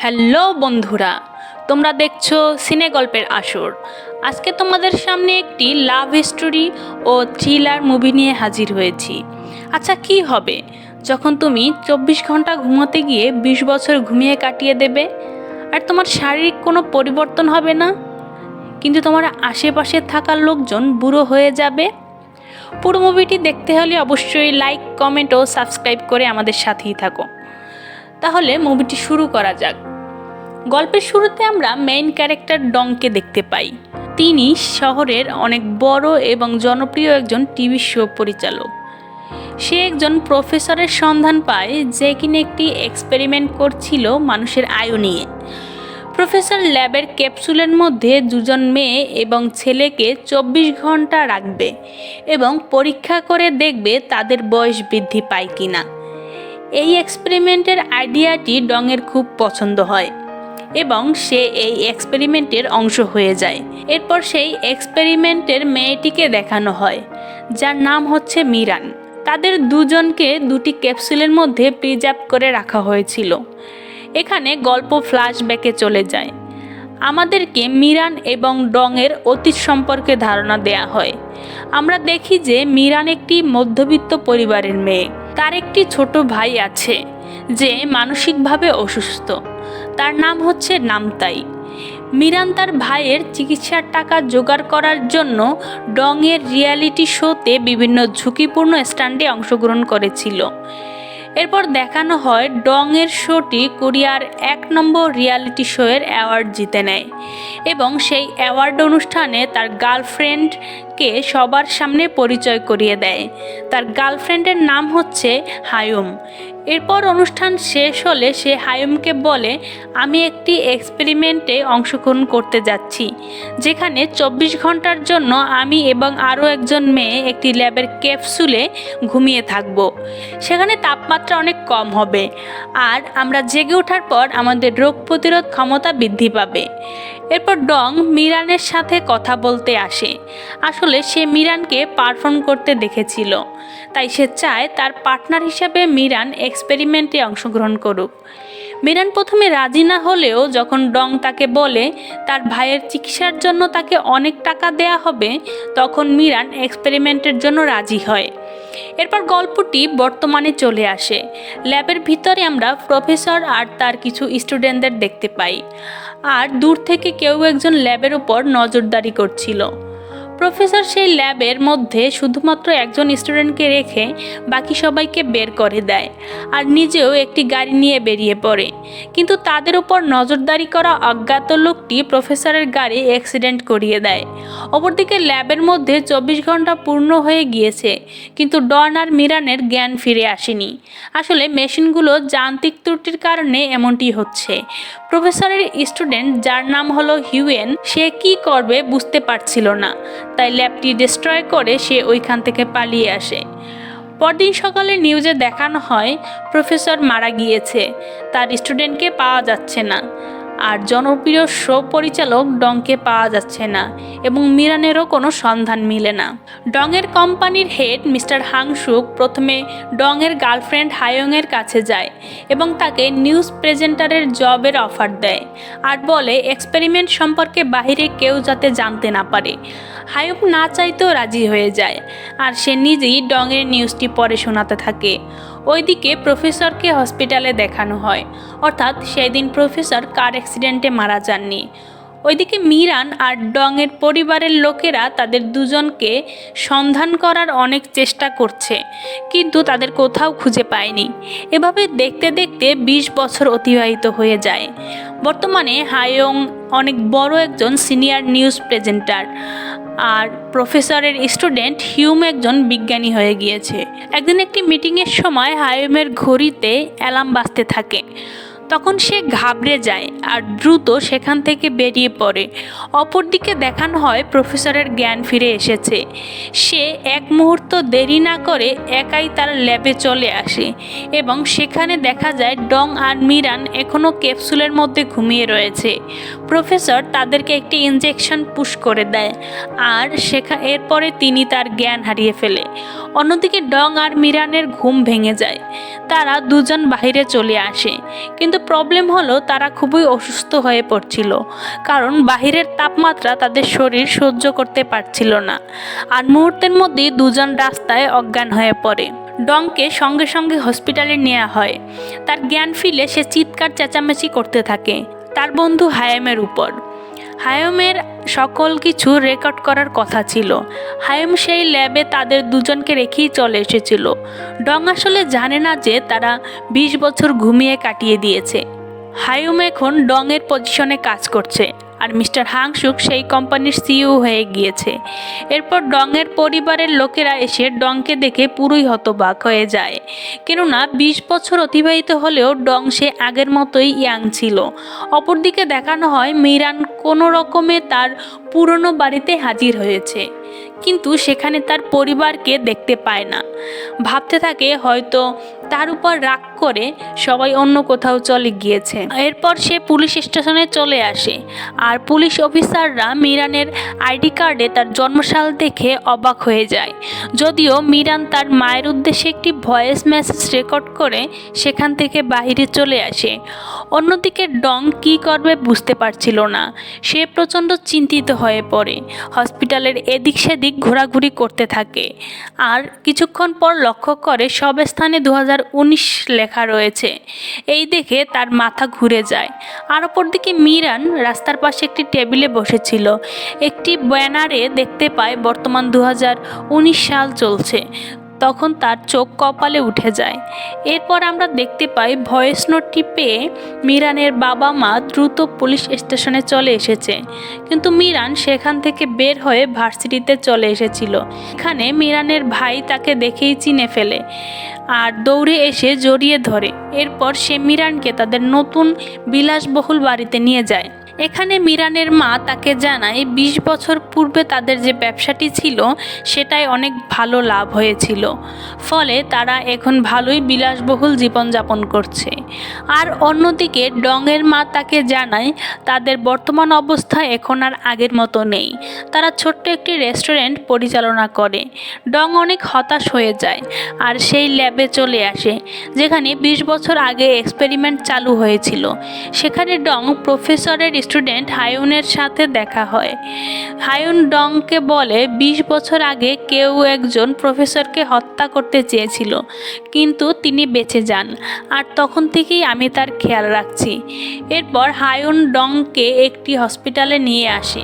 Hello বন্ধুরা, তোমরা দেখছো সিনে গল্পের আসর। আজকে তোমাদের সামনে একটি লাভ স্টোরি ও থ্রিলার মুভি নিয়ে হাজির হয়েছি। আচ্ছা, কি হবে যখন তুমি 24 ঘন্টা ঘুমোতে গিয়ে 20 বছর ঘুমিয়ে কাটিয়ে দেবে, আর তোমার শারীরিক কোনো পরিবর্তন হবে না, কিন্তু তোমার আশেপাশে থাকা লোকজন বুড়ো হয়ে যাবে। পুরো মুভিটি দেখতে হলে অবশ্যই লাইক, কমেন্ট ও সাবস্ক্রাইব করে আমাদের সাথেই থাকো। তাহলে মুভিটি শুরু করা যাক। গল্পের শুরুতে আমরা মেইন ক্যারেক্টার ডংকে দেখতে পাই। তিনি শহরের অনেক বড় এবং জনপ্রিয় একজন টিভি শো পরিচালক। সে একজন প্রফেসরের সন্ধান পায় যে কিনা একটি এক্সপেরিমেন্ট করছিল মানুষের আয়ু নিয়ে। প্রফেসর ল্যাবের ক্যাপসুলের মধ্যে দুজন মেয়ে এবং ছেলেকে 24 ঘন্টা রাখবে এবং পরীক্ষা করে দেখবে তাদের বয়স বৃদ্ধি পায় কিনা। এই এক্সপেরিমেন্টের আইডিয়াটি ডংয়ের খুব পছন্দ হয় এবং সে এই এক্সপেরিমেন্টের অংশ হয়ে যায়। এরপর সেই এক্সপেরিমেন্টের মেয়েটিকে দেখানো হয়, যার নাম হচ্ছে মিরান। তাদের দুজনকে দুটি ক্যাপসুলের মধ্যে প্রিজার্ভ করে রাখা হয়েছিল। এখানে গল্প ফ্ল্যাশব্যাকে চলে যায়। আমাদেরকে মিরান এবং ডংয়ের অতীত সম্পর্কে ধারণা দেয়া হয়। আমরা দেখি যে মিরান একটি মধ্যবিত্ত পরিবারের মেয়ে। তার একটি ছোট ভাই আছে যে মানসিকভাবে অসুস্থ। তার নাম হচ্ছে নামতাই। মিরান তার ভাইয়ের চিকিৎসার টাকা জোগাড় করার জন্য ডংয়ের রিয়ালিটি শোতে বিভিন্ন ঝুঁকিপূর্ণ স্টান্টে অংশগ্রহণ করেছিল। এরপর দেখানো হয় ডংয়ের শোটি কোরিয়ার 1 নম্বর রিয়ালিটি শোয়ের অ্যাওয়ার্ড জিতে নেয় এবং সেই অ্যাওয়ার্ড অনুষ্ঠানে তার গার্লফ্রেন্ডকে সবার সামনে পরিচয় করিয়ে দেয়। তার গার্লফ্রেন্ডের নাম হচ্ছে হায়ুম। এরপর অনুষ্ঠান শেষ হলে সে হায়ুমকে বলে, আমি একটি এক্সপেরিমেন্টে অংশগ্রহণ করতে যাচ্ছি, যেখানে 24 ঘন্টার জন্য আমি এবং আরও একজন মেয়ে একটি ল্যাবের ক্যাপসুলে ঘুমিয়ে থাকব। সেখানে তাপমাত্রা অনেক কম হবে আর আমরা জেগে ওঠার পর আমাদের রোগ প্রতিরোধ ক্ষমতা বৃদ্ধি পাবে। এরপর ডং মিরানের সাথে কথা বলতে আসে। আসলে সে মিরানকে পারফর্ম করতে দেখেছিল, তাই সে চায় তার পার্টনার হিসেবে মিরান এক্সপেরিমেন্টে অংশগ্রহণ করুক। মিরান প্রথমে রাজি না হলেও যখন ডং তাকে বলে তার ভাইয়ের চিকিৎসার জন্য তাকে অনেক টাকা দেয়া হবে, তখন মিরান এক্সপেরিমেন্টের জন্য রাজি হয়। এরপর গল্পটি বর্তমানে চলে আসে। ল্যাবের ভিতরে আমরা প্রফেসর আর তার কিছু স্টুডেন্টদের দেখতে পাই, আর দূর থেকে কেউ একজন ল্যাবের উপর নজরদারি করছিল। প্রফেসর সেই ল্যাবের মধ্যে শুধুমাত্র একজন স্টুডেন্টকে রেখে বাকি সবাইকে বের করে দেয় আর নিজেও একটি গাড়ি নিয়ে বেরিয়ে পড়ে। কিন্তু তাদের উপর নজরদারি করা অজ্ঞাত লোকটি প্রফেসরের গাড়ি অ্যাক্সিডেন্ট করিয়ে দেয়। অপরদিকে ল্যাবের মধ্যে 24 ঘন্টা পূর্ণ হয়ে গিয়েছে, কিন্তু ডন আর মিরানের জ্ঞান ফিরে আসেনি। আসলে মেশিনগুলো যান্ত্রিক ত্রুটির কারণে এমনটি হচ্ছে। প্রফেসরের স্টুডেন্ট, যার নাম হলো হিউয়েন, সে কি করবে বুঝতে পারছিল না, তাই ল্যাবটি ডিস্ট্রয় করে সে ওইখান থেকে পালিয়ে আসে। পরদিন সকালে নিউজে দেখানো হয় প্রফেসর মারা গিয়েছে, তার স্টুডেন্টকে পাওয়া যাচ্ছে না, আর জনপ্রিয় শো পরিচালক ডংকে পাওয়া যাচ্ছে না এবং মিরানেরও কোনো সন্ধান মিলে না। ডংয়ের কোম্পানির হেড মিস্টার হাংসুক প্রথমে ডংয়ের গার্লফ্রেন্ড হায়ংয়ের কাছে যায় এবং তাকে নিউজ প্রেজেন্টারের জবের অফার দেয় আর বলে এক্সপেরিমেন্ট সম্পর্কে বাইরে কেউ যাতে জানতে না পারে। হায়ুং না চাইতেও রাজি হয়ে যায় আর সে নিজেই ডংয়ের নিউজটি পড়ে শোনাতে থাকে। ওইদিকে প্রফেসরকে হসপিটালে দেখানো হয়, অর্থাৎ সেই দিন প্রফেসর কার অ্যাক্সিডেন্টে মারা যাননি। ওইদিকে মিরান আর ডংয়ের পরিবারের লোকেরা তাদের দুজনকে সন্ধান করার অনেক চেষ্টা করছে, কিন্তু তাদের কোথাও খুঁজে পায়নি। এভাবে দেখতে দেখতে 20 বছর অতিবাহিত হয়ে যায়। বর্তমানে হায়ং অনেক বড় একজন সিনিয়র নিউজ প্রেজেন্টার আর প্রফেসরের স্টুডেন্ট হিউম একজন বিজ্ঞানী হয়ে গিয়েছে। একদিন একটি মিটিংয়ের সময় হায়ুমের ঘড়িতে অ্যালার্ম বাজতে থাকে। তখন সে ঘাবড়ে যায় আর দ্রুত সেখান থেকে বেরিয়ে পড়ে। অপরদিকে দেখানো হয় প্রফেসরের জ্ঞান ফিরে এসেছে। সে এক মুহূর্ত দেরি না করে একাই তার ল্যাবে চলে আসে এবং সেখানে দেখা যায় ডং আর মিরান এখনও ক্যাপসুলের মধ্যে ঘুমিয়ে রয়েছে। প্রফেসর তাদেরকে একটি ইনজেকশন পুশ করে দেয় আর এরপরে তিনি তার জ্ঞান হারিয়ে ফেলে। অন্যদিকে ডং আর মিরানের ঘুম ভেঙে যায়। তারা দুজন বাইরে চলে আসে, কিন্তু প্রবলেম হলো তারা খুবই অসুস্থ হয়ে পড়ছিল, কারণ বাহিরের তাপমাত্রা তাদের শরীর সহ্য করতে পারছিল না। আর মুহূর্তের মধ্যেই দুজন রাস্তায় অজ্ঞান হয়ে পড়ে। ডংকে সঙ্গে সঙ্গে হসপিটালে নেওয়া হয়। তার জ্ঞান ফিরে সে চিৎকার চেঁচামেচি করতে থাকে তার বন্ধু হায়েমের উপর। হায়েমের সকল কিছু রেকর্ড করার কথা ছিল। হায়েম সেই ল্যাবে তাদের দুজনকে রেখেই চলে এসেছিল। ডং আসলে জানে না যে তারা 20 বছর ঘুমিয়ে কাটিয়ে দিয়েছে। হায়েম এখন ডংয়ের পজিশনে কাজ করছে, আর মিস্টার হাংসুক সেই কোম্পানির সিইও হয়ে গিয়েছে। এরপর ডংয়ের পরিবারের লোকেরা এসে ডংকে দেখে পুরোই হতবাক হয়ে যায়, কেননা 20 বছর অতিবাহিত হলেও ডং সে আগের মতোই ইয়াং ছিল। অপরদিকে দেখানো হয় মিরান কোনো রকমে তার পুরনো বাড়িতে হাজির হয়েছে, কিন্তু সেখানে তার পরিবারকে দেখতে পায় না। ভাবতে থাকে হয়তো তার উপর রাগ করে সবাই অন্য কোথাও চলে গিয়েছে। এরপর সে পুলিশ স্টেশনে চলে আসে, আর পুলিশ অফিসাররা মিরানের আইডি কার্ডে তার জন্মসাল দেখে অবাক হয়ে যায়। যদিও মিরান তার মায়ের উদ্দেশ্যে একটি ভয়েস মেসেজ রেকর্ড করে সেখান থেকে বাইরে চলে আসে। অন্যদিকে ডং কী করবে বুঝতে পারছিল না। সে প্রচণ্ড চিন্তিত হয়ে পড়ে, হসপিটালের এদিক সেদিক ঘোরাঘুরি করতে থাকে, আর কিছুক্ষণ পর লক্ষ্য করে সব স্থানে 2019 লেখা রয়েছে। এই দেখে তার মাথা ঘুরে যায়। আর অপরদিকে মিরান রাস্তার পাশে একটি টেবিলে বসেছিল। একটি ব্যানারে দেখতে পায় বর্তমান 2019 সাল চলছে। তখন তার চোখ কপালে উঠে যায়। এরপর আমরা দেখতে পাই ভয়েস নোটটি পেয়ে মিরানের বাবা মা দ্রুত পুলিশ স্টেশনে চলে এসেছে, কিন্তু মিরান সেখান থেকে বের হয়ে ভার্সিটিতে চলে এসেছিল। এখানে মিরানের ভাই তাকে দেখেই চিনে ফেলে আর দৌড়ে এসে জড়িয়ে ধরে। এরপর সে মিরানকে তাদের নতুন বিলাসবহুল বাড়িতে নিয়ে যায়। এখানে মিরানের মা তাকে জানায় 20 বছর পূর্বে তাদের যে ব্যবসাটি ছিল সেটাই অনেক ভালো লাভ হয়েছিল, ফলে তারা এখন ভালোই বিলাসবহুল জীবনযাপন করছে। আর অন্যদিকে ডংয়ের মা তাকে জানায় তাদের বর্তমান অবস্থা এখন আর আগের মতো নেই। তারা ছোট্ট একটি রেস্টুরেন্ট পরিচালনা করে। ডং অনেক হতাশ হয়ে যায় আর সেই ল্যাবে চলে আসে যেখানে 20 বছর আগে এক্সপেরিমেন্ট চালু হয়েছিল। সেখানে ডং প্রফেসরের স্টুডেন্ট হায়ুনের সাথে দেখা হয়। হায়ুন ডংকে বলে 20 বছর আগে কেউ একজন প্রফেসরকে হত্যা করতে চেয়েছিল, কিন্তু তিনি বেঁচে যান, আর তখন থেকেই আমি তার খেয়াল রাখছি। এরপর হায়ুন ডংকে একটি হসপিটালে নিয়ে আসে।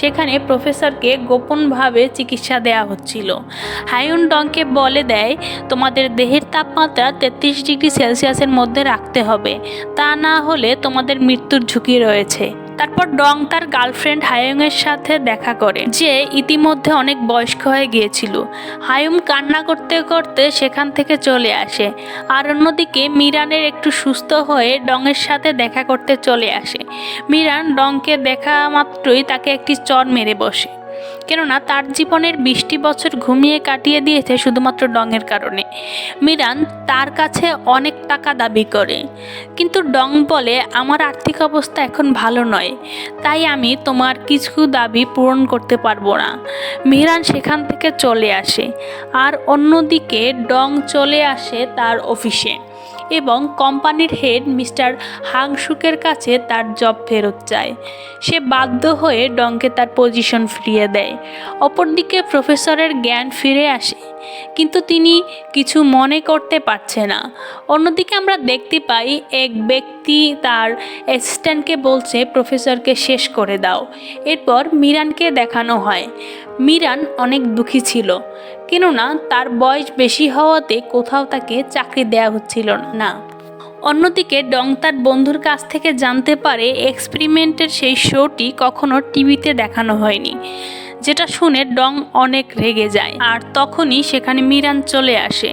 সেখানে প্রফেসরকে গোপনভাবে চিকিৎসা দেওয়া হচ্ছিল। হায়ুন ডংকে বলে দেয় তোমাদের দেহের তাপমাত্রা 33 ডিগ্রি সেলসিয়াসের মধ্যে রাখতে হবে, তা না হলে তোমাদের মৃত্যুর ঝুঁকি রয়েছে। তারপর ডং তার গার্লফ্রেন্ড হায়ুংয়ের সাথে দেখা করে, যে ইতিমধ্যে অনেক বয়স্ক হয়ে গিয়েছিল। হায়ুং কান্না করতে করতে সেখান থেকে চলে আসে। আর অন্যদিকে মিরানের একটু সুস্থ হয়ে ডংয়ের সাথে দেখা করতে চলে আসে। মিরান ডংকে দেখা মাত্রই তাকে একটি চড় মেরে বসে, কেননা তার জীবনের 20টি বছর ঘুমিয়ে কাটিয়ে দিয়েছে শুধুমাত্র ডংয়ের কারণে। মিরান তার কাছে অনেক টাকা দাবি করে, কিন্তু ডং বলে আমার আর্থিক অবস্থা এখন ভালো নয়, তাই আমি তোমার কিছু দাবি পূরণ করতে পারবো না। মিরান সেখান থেকে চলে আসে। আর অন্যদিকে ডং চলে আসে তার অফিসে এবং কোম্পানির হেড মিস্টার হাংসুকের কাছে তার জব ফেরত চায়। সে বাধ্য হয়ে ডংকে তার পজিশন ফিরিয়ে দেয়। অপরদিকে প্রফেসরের জ্ঞান ফিরে আসে, কিন্তু তিনি কিছু মনে করতে পারছে না। অন্যদিকে আমরা দেখতে পাই এক ব্যক্তি তার অ্যাসিস্ট্যান্টকে বলছে প্রফেসরকে শেষ করে দাও। এরপর মিরানকে দেখানো হয়। মিরান অনেক দুঃখী ছিল, কেননা তার বয়স বেশি হওয়াতে কোথাও তাকে চাকরি দেওয়া হচ্ছিল না। অন্যদিকে ডং তার বন্ধুর কাছ থেকে জানতে পারে এক্সপেরিমেন্টের সেই শোটি কখনো টিভিতে দেখানো হয়নি, যেটা শুনে ডং অনেক রেগে যায়। আর তখনই সেখানে মিরান চলে আসে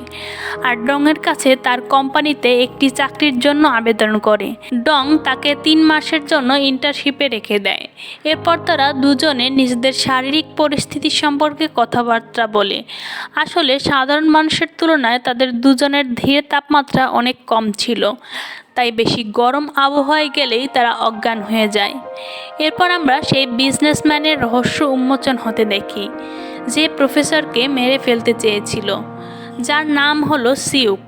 আর ডংয়ের কাছে তার কোম্পানিতে একটি চাকরির জন্য আবেদন করে। ডং তাকে 3 মাসের জন্য ইন্টার্নশিপে রেখে দেয়। এরপর তারা দুজনে নিজেদের শারীরিক পরিস্থিতি সম্পর্কে কথাবার্তা বলে। আসলে সাধারণ মানুষের তুলনায় তাদের দুজনের দেহের তাপমাত্রা অনেক কম ছিল, তাই বেশি গরম আবহাওয়ায় গেলেই তারা অজ্ঞান হয়ে যায়। এরপর আমরা সেই বিজনেসম্যানের রহস্য উন্মোচন হতে দেখি, যে প্রফেসরকে মেরে ফেলতে চেয়েছিল। যার নাম হলো সিউক।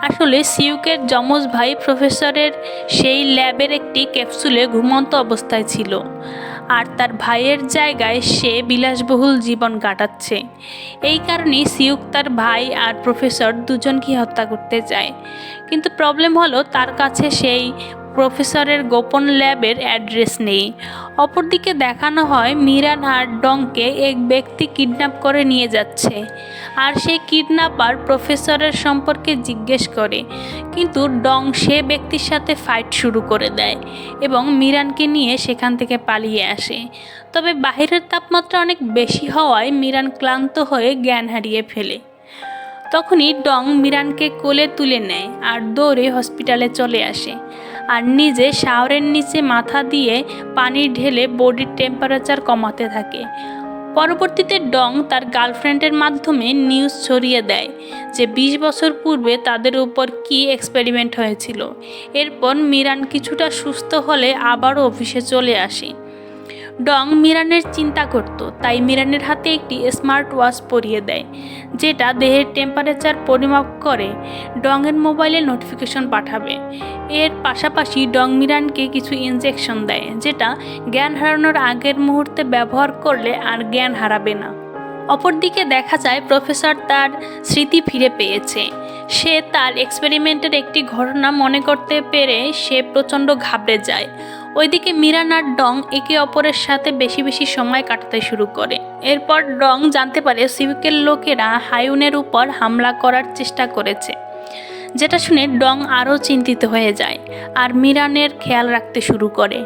আসলে সিউকের যমজ ভাই প্রফেসরের সেই ল্যাবের একটি ক্যাপসুলে ঘুমন্ত অবস্থায় ছিল, আর তার ভাইয়ের জায়গায় সে বিলাসবহুল জীবন কাটাচ্ছে। এই কারণেই সিউক তার ভাই আর প্রফেসর দুজনকে হত্যা করতে চায়। কিন্তু প্রবলেম হলো তার কাছে সেই প্রফেসরের গোপন ল্যাবের অ্যাড্রেস নেই। অপরদিকে দেখানো হয় মিরান আর ডংকে এক ব্যক্তি কিডন্যাপ করে নিয়ে যাচ্ছে, আর সেই কিডন্যাপার প্রফেসরের সম্পর্কে জিজ্ঞেস করে, কিন্তু ডং সে ব্যক্তির সাথে ফাইট শুরু করে দেয় এবং মিরানকে নিয়ে সেখান থেকে পালিয়ে আসে। তবে বাহিরের তাপমাত্রা অনেক বেশি হওয়ায় মিরান ক্লান্ত হয়ে জ্ঞান হারিয়ে ফেলে। তখনই ডং মিরানকে কোলে তুলে নেয় আর দৌড়ে হসপিটালে চলে আসে, আর নিজে শাওয়ারের নিচে মাথা দিয়ে পানি ঢেলে বডির টেম্পারেচার কমাতে থাকে। পরবর্তীতে ডং তার গার্লফ্রেন্ডের মাধ্যমে নিউজ ছড়িয়ে দেয় যে 20 বছর পূর্বে তাদের উপর কী এক্সপেরিমেন্ট হয়েছিল। এরপর মিরান কিছুটা সুস্থ হলে আবারও অফিসে চলে আসে। ডং মিরানের চিন্তা করত, তাই মিরানের হাতে একটি স্মার্ট ওয়াচ পরিয়ে দেয়, যেটা দেহের টেম্পারেচার পরিমাপ করে ডংয়ের মোবাইলে নোটিফিকেশন পাঠাবে। এর পাশাপাশি ডং মিরানকে কিছু ইনজেকশন দেয়, যেটা জ্ঞান হারানোর আগের মুহূর্তে ব্যবহার করলে আর জ্ঞান হারাবে না। অপরদিকে দেখা যায় প্রফেসর তার স্মৃতি ফিরে পেয়েছে। সে তার এক্সপেরিমেন্টের একটি ঘটনা মনে করতে পেরে সে প্রচণ্ড ঘাবড়ে যায়। ওইদিকে মিরান আর ডং একে অপরের সাথে বেশি বেশি সময় কাটাতে শুরু করে। এরপর ডং জানতে পারে সিউকের লোকেরা হায়ুনের উপর হামলা করার চেষ্টা করেছে, যেটা শুনে ডং আরও চিন্তিত হয়ে যায় আর মিরানের খেয়াল রাখতে শুরু করে।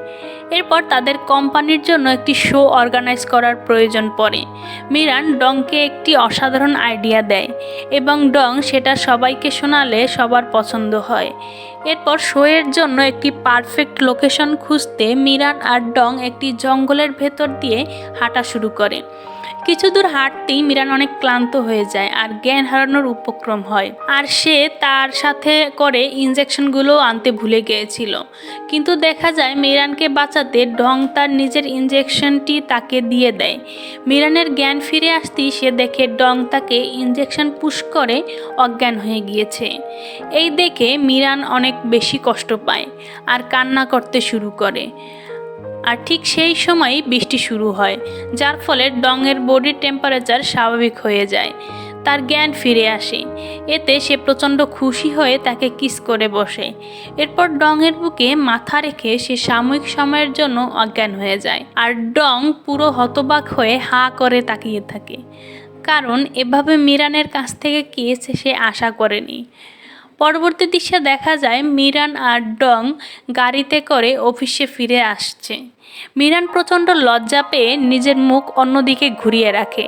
এরপর তাদের কোম্পানির জন্য একটি শো অর্গানাইজ করার প্রয়োজন পড়ে। মিরান ডংকে একটি অসাধারণ আইডিয়া দেয় এবং ডং সেটা সবাইকে শোনালে সবার পছন্দ হয়। এরপর শোয়ের জন্য একটি পারফেক্ট লোকেশন খুঁজতে মিরান আর ডং একটি জঙ্গলের ভেতর দিয়ে হাঁটা শুরু করে। কিছু দূর হাঁটতেই মিরান অনেক ক্লান্ত হয়ে যায় আর জ্ঞান হারানোর উপক্রম হয়, আর সে তার সাথে করে ইনজেকশনগুলো আনতে ভুলে গিয়েছিল। কিন্তু দেখা যায় মিরানকে বাঁচাতে ডং তার নিজের ইনজেকশনটি তাকে দিয়ে দেয়। মিরানের জ্ঞান ফিরে আসতেই সে দেখে ডং তাকে ইনজেকশন পুশ করে অজ্ঞান হয়ে গিয়েছে। এই দেখে মিরান অনেক বেশি কষ্ট পায় আর কান্না করতে শুরু করে। আর ঠিক সেই সময়ই বৃষ্টি শুরু হয়, যার ফলে ডংয়ের বডির টেম্পারেচার স্বাভাবিক হয়ে যায়। তার জ্ঞান ফিরে আসে। এতে সে প্রচণ্ড খুশি হয়ে তাকে কিস করে বসে। এরপর ডংয়ের বুকে মাথা রেখে সে সাময়িক সময়ের জন্য অজ্ঞান হয়ে যায়, আর ডং পুরো হতবাক হয়ে হাঁ করে তাকিয়ে থাকে, কারণ এভাবে মিরানের কাছ থেকে কিস সে আশা করেনি। পরবর্তী দৃশ্যে দেখা যায় মিরান আর ডং গাড়িতে করে অফিসে ফিরে আসছে। মিরান প্রচণ্ড লজ্জা পেয়ে নিজের মুখ অন্যদিকে ঘুরিয়ে রাখে।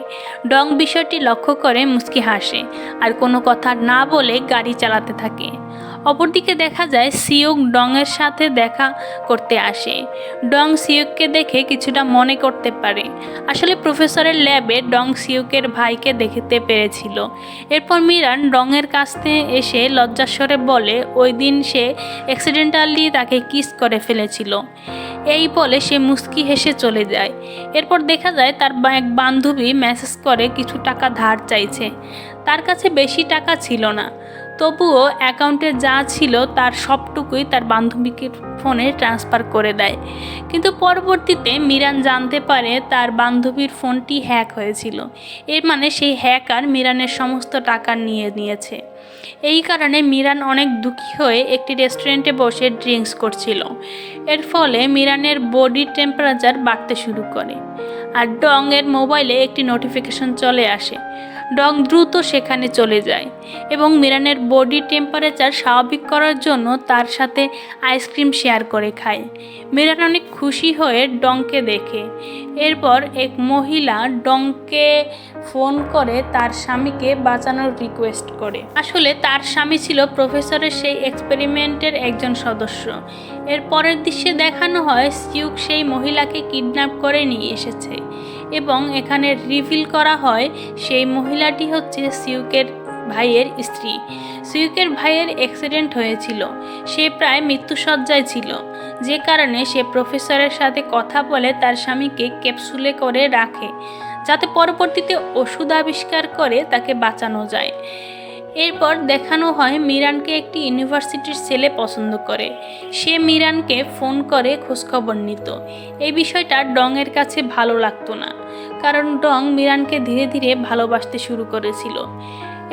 ডং বিষয়টি লক্ষ্য করে মুচকি হাসে আর কোনো কথা না বলে গাড়ি চালাতে থাকে। অপরদিকে দেখা যায় সিউক ডংয়ের সাথে দেখা করতে আসে। ডং সিউককে দেখে কিছুটা মনে করতে পারে। আসলে প্রফেসরের ল্যাবে ডং সিউকের ভাইকে দেখতে পেরেছিল। এরপর মিরান ডংয়ের কাছে এসে লজ্জাস্বরে বলে ওই দিন সে অ্যাক্সিডেন্টালি তাকে কিস করে ফেলেছিল। এই বলে সে মুচকি হেসে চলে যায়। এরপর দেখা যায় তার এক বান্ধবী মেসেজ করে কিছু টাকা ধার চাইছে। তার কাছে বেশি টাকা ছিল না, তবুও অ্যাকাউন্টে যা ছিল তার সবটুকুই তার বান্ধবীকে ফোনে ট্রান্সফার করে দেয়। কিন্তু পরবর্তীতে মিরান জানতে পারে তার বান্ধবীর ফোনটি হ্যাক হয়েছিল। এর মানে সেই হ্যাকার মিরানের সমস্ত টাকা নিয়ে নিয়েছে। এই কারণে মিরান অনেক দুঃখী হয়ে একটি রেস্টুরেন্টে বসে ড্রিঙ্কস করছিল। এর ফলে মিরানের বডি টেম্পারেচার বাড়তে শুরু করে, আর ডং এর মোবাইলে একটি নোটিফিকেশন চলে আসে। ডং দ্রুত সেখানে চলে যায় এবং মিরানের বডি টেম্পারেচার স্বাভাবিক করার জন্য তার সাথে আইসক্রিম শেয়ার করে খায়। মিরান অনেক খুশি হয়ে ডংকে দেখে। এরপর এক মহিলা ডংকে ফোন করে তার স্বামীকে বাঁচানোর রিকোয়েস্ট করে। আসলে তার স্বামী ছিল প্রফেসরের সেই এক্সপেরিমেন্টের একজন সদস্য। এর পরের দৃশ্যে দেখানো হয় সিউক সেই মহিলাকে কিডন্যাপ করে নিয়ে এসেছে এবং এখানে রিভিল করা হয় সেই মহিলাটি হচ্ছে সিউকের ভাইয়ের স্ত্রী। সিউকের ভাইয়ের অ্যাক্সিডেন্ট হয়েছিল, সে প্রায় মৃত্যুশয্যায় ছিল, যে কারণে সে প্রফেসরের সাথে কথা বলে তার স্বামীকে ক্যাপসুলে করে রাখে, যাতে পরবর্তীতে ওষুধ আবিষ্কার করে তাকে বাঁচানো যায়। এরপর দেখানো হয় মিরানকে একটি ইউনিভার্সিটির ছেলে পছন্দ করে। সে মিরানকে ফোন করে খোঁজখবর নিত। এই বিষয়টা ডংয়ের কাছে ভালো লাগতো না, কারণ ডং মিরানকে ধীরে ধীরে ভালোবাসতে শুরু করেছিল।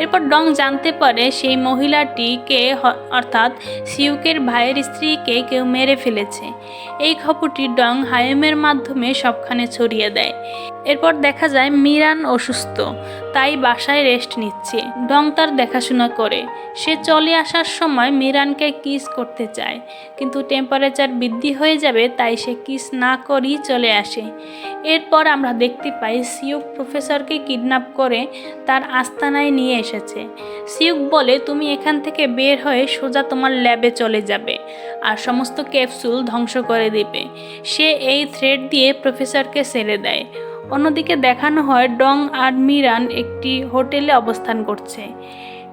এরপর ডং জানতে পারে সেই মহিলাটিকে অর্থাৎ সিউকের ভাইয়ের স্ত্রীকে কেউ মেরে ফেলেছে। এই খবরটি ডং হায়েমের মাধ্যমে সবখানে ছড়িয়ে দেয়। এরপর দেখা যায় মিরান অসুস্থ, তাই বাসায় রেস্ট নিচ্ছে। ডং তার দেখাশোনা করে। সে চলে আসার সময় মিরানকে কিস করতে চায়, কিন্তু টেম্পারেচার বৃদ্ধি হয়ে যাবে, তাই সে কিস না করেই চলে আসে। এরপর আমরা দেখতে পাই সিউক প্রফেসরকে কিডন্যাপ করে তার আস্তানায় নিয়ে এসেছে। সিউক বলে, তুমি এখান থেকে বের হয়ে সোজা তোমার ল্যাবে চলে যাবে আর সমস্ত ক্যাপসুল ধ্বংস করে দেবে। সে এই থ্রেট দিয়ে প্রফেসরকে ছেড়ে দেয়। অন্যদিকে দেখানো হয় ডং আর মিরান একটি হোটেলে অবস্থান করছে।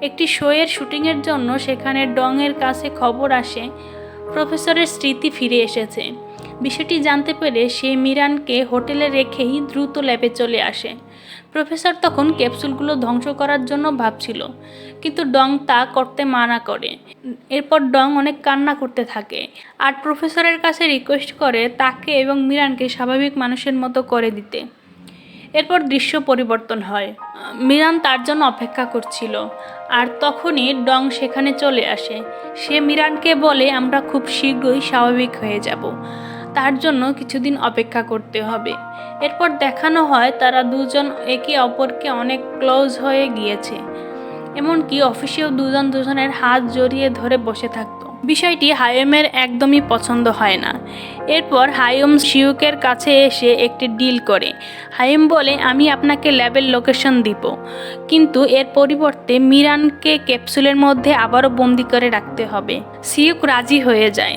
একটি শোয়ের শুটিংয়ের জন্য সেখানে ডংয়ের কাছে খবর আসে প্রফেসরের স্মৃতি ফিরে এসেছে। বিষয়টি জানতে পেরে সে মিরানকে হোটেলে রেখেই দ্রুত ল্যাবে চলে আসে। প্রফেসর তখন ক্যাপসুলগুলো ধ্বংস করার জন্য ভাবছিল, কিন্তু ডং তা করতে মানা করে। এরপর ডং অনেক কান্না করতে থাকে আর প্রফেসরের কাছে রিকোয়েস্ট করে তাকে এবং মিরানকে স্বাভাবিক মানুষের মতো করে দিতে। এরপর দৃশ্য পরিবর্তন হয়। মিরান তার জন্য অপেক্ষা করছিল, আর তখনই ডং সেখানে চলে আসে। সে মিরানকে বলে, আমরা খুব শীঘ্রই স্বাভাবিক হয়ে যাব, তার জন্য কিছুদিন অপেক্ষা করতে হবে। এরপর দেখানো হয় তারা দুজন একে অপরকে অনেক ক্লোজ হয়ে গিয়েছে, এমনকি অফিসেও দুজন দুজনের হাত জড়িয়ে ধরে বসে থাকতো। বিষয়টি হায়েমের একদমই পছন্দ হয় না। এরপর হায়েম সিউকের কাছে এসে একটি ডিল করে। হায়েম বলে, আমি আপনাকে ল্যাবের লোকেশন দিব, কিন্তু এর পরিবর্তে মিরানকে ক্যাপসুলের মধ্যে আবারও বন্দি করে রাখতে হবে। সিউক রাজি হয়ে যায়।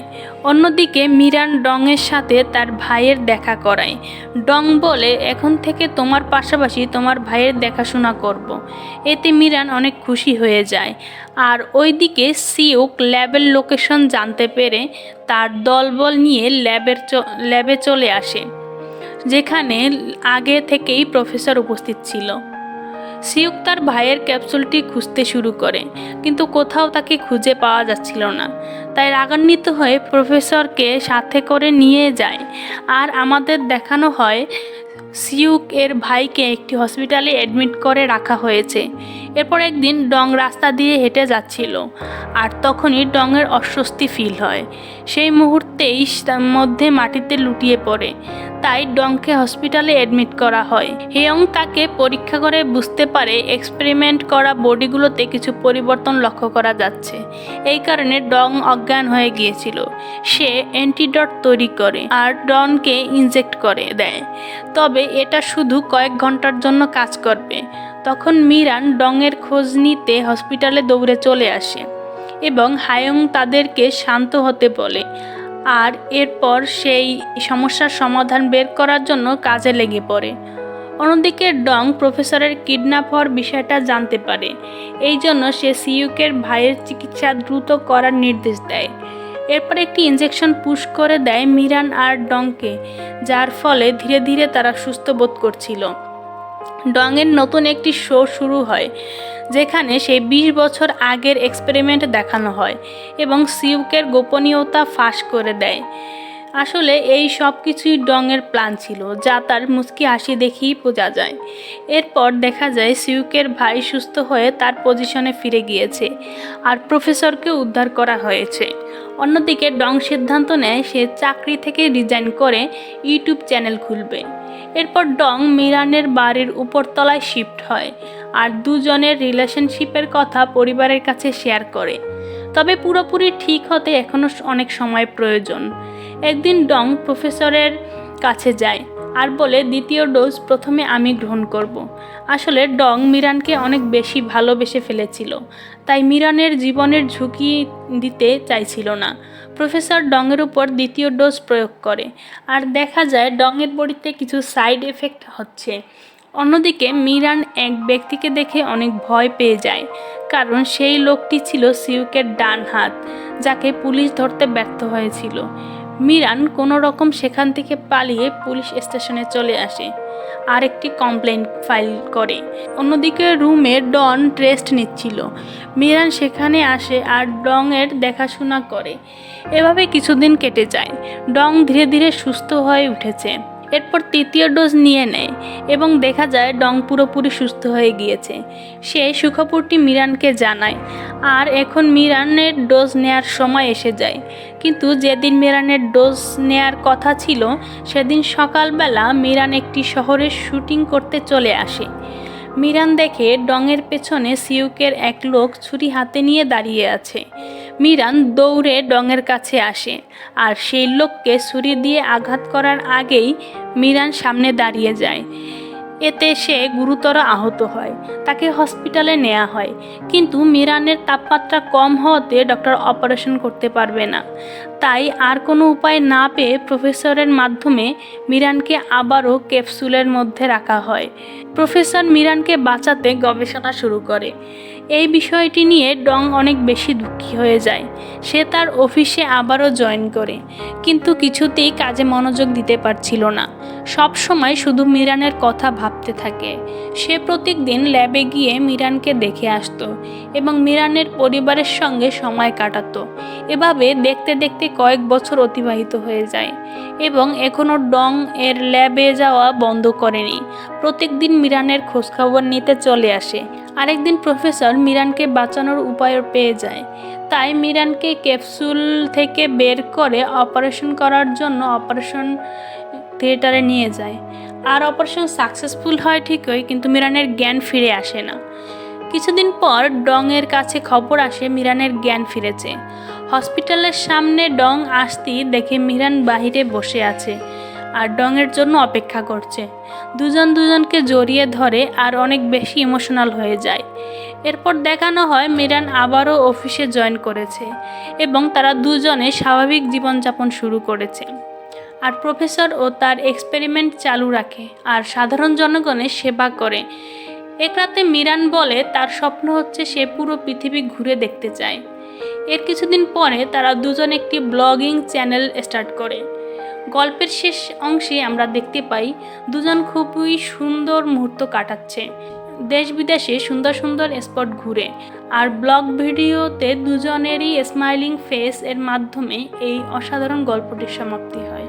অন্যদিকে মিরান ডংয়ের সাথে তার ভাইয়ের দেখা করায়। ডং বলে, এখন থেকে তোমার পাশাপাশি তোমার ভাইয়ের দেখাশোনা করব। এতে মিরান অনেক খুশি হয়ে যায়। আর ওইদিকে সিউক ল্যাবের লোকেশন জানতে পেরে তার দলবল নিয়ে ল্যাবে চলে আসে, যেখানে আগে থেকেই প্রফেসর উপস্থিত ছিল। সিউক তার ভাইয়ের ক্যাপসুলটি খুঁজতে শুরু করে, কিন্তু কোথাও তাকে খুঁজে পাওয়া যাচ্ছিল না। তাই রাগান্বিত হয়ে প্রফেসরকে সাথে করে নিয়ে যায়। আর আমাদের দেখানো হয় সিউক এর ভাইকে একটি হসপিটালে অ্যাডমিট করে রাখা হয়েছে। এরপর একদিন ডং রাস্তা দিয়ে হেঁটে যাচ্ছিল, আর তখনই ডংয়ের অস্বস্তি ফিল হয়। সেই মুহূর্তেই তার মধ্যে মাটিতে লুটিয়ে পড়ে, তাই ডংকে হসপিটালে অ্যাডমিট করা হয়। হেয়ং তাকে পরীক্ষা করে বুঝতে পারে এক্সপেরিমেন্ট করা বডিগুলোতে কিছু পরিবর্তন লক্ষ্য করা যাচ্ছে। এই কারণে ডং অজ্ঞান হয়ে গিয়েছিল। সে অ্যান্টিডট তৈরি করে আর ডনকে ইনজেক্ট করে দেয়, তবে এটা শুধু কয়েক ঘন্টার জন্য কাজ করবে। তখন মিরান ডংয়ের খোঁজ নিতে হসপিটালে দৌড়ে চলে আসে এবং হায়ং তাদেরকে শান্ত হতে বলে, আর এরপর সেই সমস্যার সমাধান বের করার জন্য কাজে লেগে পড়ে। অন্যদিকে ডং প্রফেসরের কিডন্যাপ হওয়ার বিষয়টা জানতে পারে। এই জন্য সে সিউকের ভাইয়ের চিকিৎসা দ্রুত করার নির্দেশ দেয়। এরপর একটি ইনজেকশন পুশ করে দেয় মিরান আর ডংকে, যার ফলে ধীরে ধীরে তারা সুস্থ বোধ করছিল। ডংয়ের নতুন একটি শো শুরু হয়, যেখানে সেই 20 বছর আগের এক্সপেরিমেন্ট দেখানো হয় এবং সিউকের গোপনীয়তা ফাঁস করে দেয়। আসলে এই সব কিছুই ডংয়ের প্ল্যান ছিল, যা তার মুচকি হাসি দেখেই বোঝা যায়। এরপর দেখা যায় সিউকের ভাই সুস্থ হয়ে তার পজিশনে ফিরে গিয়েছে আর প্রফেসরকে উদ্ধার করা হয়েছে। অন্যদিকে ডং সিদ্ধান্ত নেয় সে চাকরি থেকে রিজাইন করে ইউটিউব চ্যানেল খুলবে। এরপর ডং মিরানের বাড়ির উপরতলায় শিফট হয় আর দুজনের রিলেশনশিপের কথা পরিবারের কাছে শেয়ার করে। তবে পুরোপুরি ঠিক হতে এখনও অনেক সময় প্রয়োজন। একদিন ডং প্রফেসরের কাছে যায় আর বলে, দ্বিতীয় ডোজ প্রথমে আমি গ্রহণ করব। আসলে ডং মিরানকে অনেক বেশি ভালোবেসে ফেলেছিল, তাই মিরানের জীবনের ঝুঁকি দিতে চাইছিল না। প্রফেসর ডংয়ের উপর দ্বিতীয় ডোজ প্রয়োগ করে আর দেখা যায় ডংয়ের বডিতে কিছু সাইড এফেক্ট হচ্ছে। অন্যদিকে মিরান এক ব্যক্তিকে দেখে অনেক ভয় পেয়ে যায়, কারণ সেই লোকটি ছিল সিউকের ডান হাত, যাকে পুলিশ ধরতে ব্যর্থ হয়েছিল। মিরান কোনো রকম সেখান থেকে পালিয়ে পুলিশ স্টেশনে চলে আসে আর একটি কমপ্লেন ফাইল করে। অন্যদিকে রুমে ডন রেস্ট নিচ্ছিল। মিরান সেখানে আসে আর ডংয়ের দেখাশোনা করে। এভাবে কিছুদিন কেটে যায়। ডং ধীরে ধীরে সুস্থ হয়ে উঠেছে। এরপর তৃতীয় ডোজ নিয়ে নেয় এবং দেখা যায় ডং পুরোপুরি সুস্থ হয়ে গিয়েছে। সে সুখবরটি মিরানকে জানায় আর এখন মিরানের ডোজ নেয়ার সময় এসে যায়। কিন্তু যেদিন মিরানের ডোজ নেয়ার কথা ছিল সেদিন সকালবেলা মিরান একটি শহরে শুটিং করতে চলে আসে। মিরান দেখে ডংয়ের পেছনে সিউকের এক লোক ছুরি হাতে নিয়ে দাঁড়িয়ে আছে। মিরান দৌড়ে ডংয়ের কাছে আসে আর সেই লোককে ছুরি দিয়ে আঘাত করার আগেই মিরান সামনে দাঁড়িয়ে যায়। এতে সে গুরুতর আহত হয়। তাকে হসপিটালে নেওয়া হয়, কিন্তু মিরানের তাপমাত্রা কম হওয়াতে ডক্টর অপারেশন করতে পারবে না। তাই আর কোনো উপায় না পেয়ে প্রফেসরের মাধ্যমে মিরানকে আবারও ক্যাপসুলের মধ্যে রাখা হয়। প্রফেসর মিরানকে বাঁচাতে গবেষণা শুরু করে। এই বিষয়টি নিয়ে ডং অনেক বেশি দুঃখী হয়ে যায়। সে তার অফিসে আবারও জয়েন করে, কিন্তু কিছুতেই কাজে মনোযোগ দিতে পারছিল না। সব সময় শুধু মিরানের কথা ভাবতে থাকে। সে প্রত্যেকদিন ল্যাবে গিয়ে মিরানকে দেখে আসতো এবং মিরানের পরিবারের সঙ্গে সময় কাটাতো। এভাবে দেখতে দেখতে কয়েক বছর অতিবাহিত হয়ে যায় এবং এখনও ডং এর ল্যাবে যাওয়া বন্ধ করেনি। প্রত্যেকদিন মিরানের খোঁজখবর নিতে চলে আসে। আরেকদিন প্রফেসর মিরানকে বাঁচানোর উপায় পেয়ে যায়, তাই মিরানকে ক্যাপসুল থেকে বের করে অপারেশন করার জন্য অপারেশন থিয়েটারে নিয়ে যায়। আর অপারেশন সাকসেসফুল হয় ঠিকই, কিন্তু মিরানের জ্ঞান ফিরে আসে না। কিছুদিন পর ডংয়ের কাছে খবর আসে মিরানের জ্ঞান ফিরেছে। হসপিটালের সামনে ডং আসতেই দেখে মিরান বাহিরে বসে আছে আর ডংয়ের জন্য অপেক্ষা করছে। দুজন দুজনকে জড়িয়ে ধরে আর অনেক বেশি ইমোশনাল হয়ে যায়। এরপর দেখানো হয় মিরান আবারও অফিসে জয়েন করেছে এবং তারা দুজনে স্বাভাবিক জীবনযাপন শুরু করেছে। আর প্রফেসর ও তার এক্সপেরিমেন্ট চালু রাখে আর সাধারণ জনগণের সেবা করে। এক রাতে মিরান বলে তার স্বপ্ন হচ্ছে সে পুরো পৃথিবী ঘুরে দেখতে চায়। এর কিছুদিন পরে তারা দুজন একটি ব্লগিং চ্যানেল স্টার্ট করে। গল্পের শেষ অংশে আমরা দেখতে পাই দুজন খুবই সুন্দর মুহূর্ত কাটাচ্ছে, দেশ বিদেশে সুন্দর সুন্দর স্পট ঘুরে। আর ব্লগ ভিডিওতে দুজনেরই স্মাইলিং ফেস এর মাধ্যমে এই অসাধারণ গল্পটির সমাপ্তি হয়।